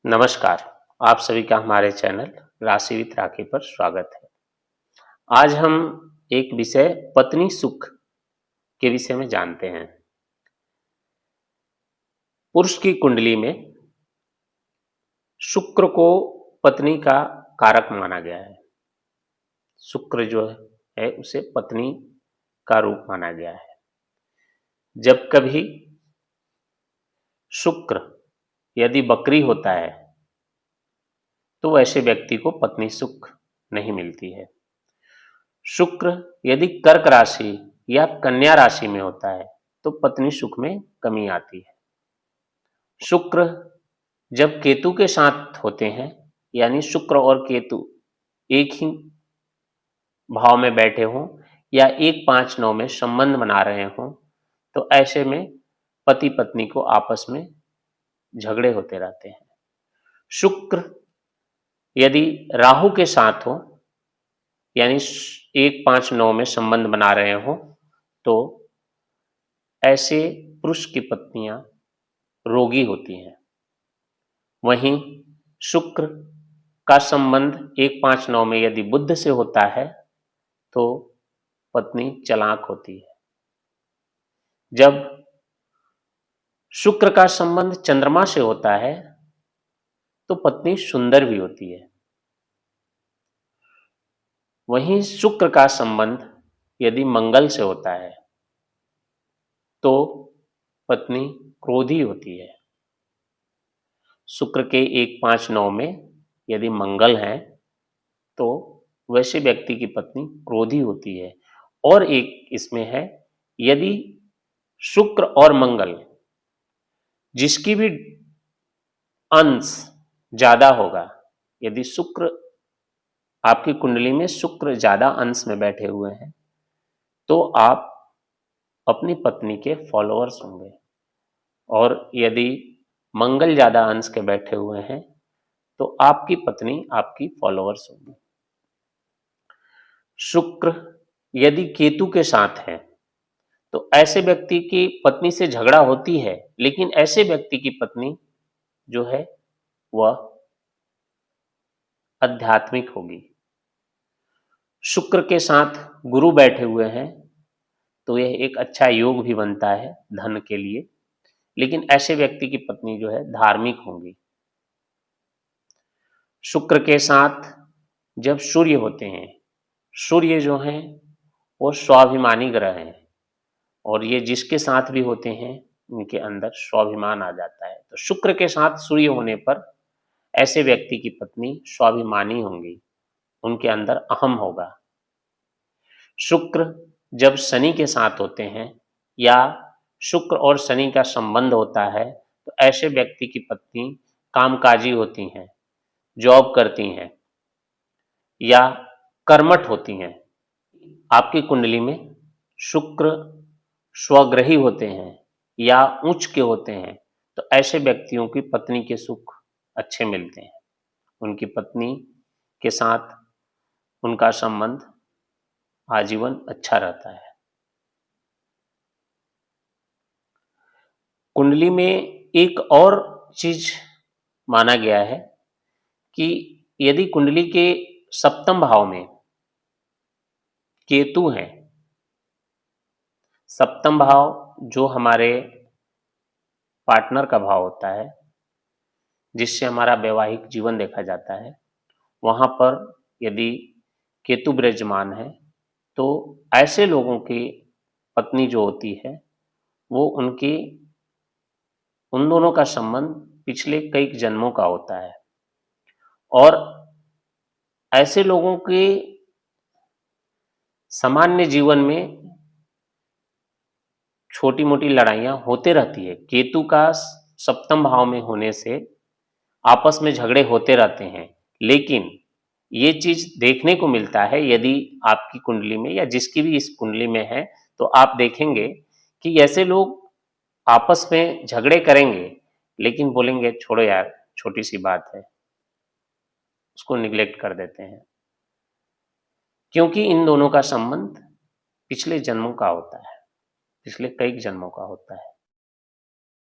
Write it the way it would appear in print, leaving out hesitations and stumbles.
नमस्कार। आप सभी का हमारे चैनल राशि विद राखी पर स्वागत है। आज हम एक विषय पत्नी सुख के विषय में जानते हैं। पुरुष की कुंडली में शुक्र को पत्नी का कारक माना गया है। शुक्र जो है उसे पत्नी का रूप माना गया है। जब कभी शुक्र यदि बकरी होता है तो वैसे व्यक्ति को पत्नी सुख नहीं मिलती है। शुक्र यदि कर्क राशि या कन्या राशि में होता है तो पत्नी सुख में कमी आती है। शुक्र जब केतु के साथ होते हैं, यानी शुक्र और केतु एक ही भाव में बैठे हों या 1-5-9 में संबंध बना रहे हों, तो ऐसे में पति पत्नी को आपस में झगड़े होते रहते हैं। शुक्र यदि राहु के साथ हो, यानी 1-5-9 में संबंध बना रहे हो, तो ऐसे पुरुष की पत्नियां रोगी होती हैं। वहीं शुक्र का संबंध 1-5-9 में यदि बुध से होता है तो पत्नी चालाक होती है। जब शुक्र का संबंध चंद्रमा से होता है तो पत्नी सुंदर भी होती है। वहीं शुक्र का संबंध यदि मंगल से होता है तो पत्नी क्रोधी होती है। शुक्र के 1-5-9 में यदि मंगल है तो वैसे व्यक्ति की पत्नी क्रोधी होती है। और एक इसमें है, यदि शुक्र और मंगल जिसकी भी अंश ज्यादा होगा, यदि शुक्र आपकी कुंडली में शुक्र ज्यादा अंश में बैठे हुए हैं तो आप अपनी पत्नी के फॉलोअर्स होंगे, और यदि मंगल ज्यादा अंश के बैठे हुए हैं तो आपकी पत्नी आपकी फॉलोअर्स होगी। शुक्र यदि केतु के साथ है तो ऐसे व्यक्ति की पत्नी से झगड़ा होती है, लेकिन ऐसे व्यक्ति की पत्नी जो है वह आध्यात्मिक होगी। शुक्र के साथ गुरु बैठे हुए हैं तो यह एक अच्छा योग भी बनता है धन के लिए, लेकिन ऐसे व्यक्ति की पत्नी जो है धार्मिक होंगी। शुक्र के साथ जब सूर्य होते हैं, सूर्य जो हैं वो स्वाभिमानी ग्रह हैं, और ये जिसके साथ भी होते हैं उनके अंदर स्वाभिमान आ जाता है। तो शुक्र के साथ सूर्य होने पर ऐसे व्यक्ति की पत्नी स्वाभिमानी होंगी, उनके अंदर अहम होगा। शुक्र जब शनि के साथ होते हैं या शुक्र और शनि का संबंध होता है तो ऐसे व्यक्ति की पत्नी कामकाजी होती हैं, जॉब करती हैं या कर्मठ होती हैं। आपकी कुंडली में शुक्र स्वग्रही होते हैं या उच्च के होते हैं तो ऐसे व्यक्तियों की पत्नी के सुख अच्छे मिलते हैं। उनकी पत्नी के साथ उनका संबंध आजीवन अच्छा रहता है। कुंडली में एक और चीज माना गया है कि यदि कुंडली के सप्तम भाव में केतु है, सप्तम भाव जो हमारे पार्टनर का भाव होता है, जिससे हमारा वैवाहिक जीवन देखा जाता है, वहां पर यदि केतु विराजमान है तो ऐसे लोगों की पत्नी जो होती है वो उन दोनों का संबंध पिछले कई जन्मों का होता है, और ऐसे लोगों के सामान्य जीवन में छोटी मोटी लड़ाइयां होते रहती है। केतु का सप्तम भाव में होने से आपस में झगड़े होते रहते हैं, लेकिन ये चीज देखने को मिलता है यदि आपकी कुंडली में या जिसकी भी इस कुंडली में है, तो आप देखेंगे कि ऐसे लोग आपस में झगड़े करेंगे लेकिन बोलेंगे छोड़ो यार, छोटी सी बात है, उसको निग्लेक्ट कर देते हैं, क्योंकि इन दोनों का संबंध पिछले जन्मों का होता है, पिछले कई जन्मों का होता है।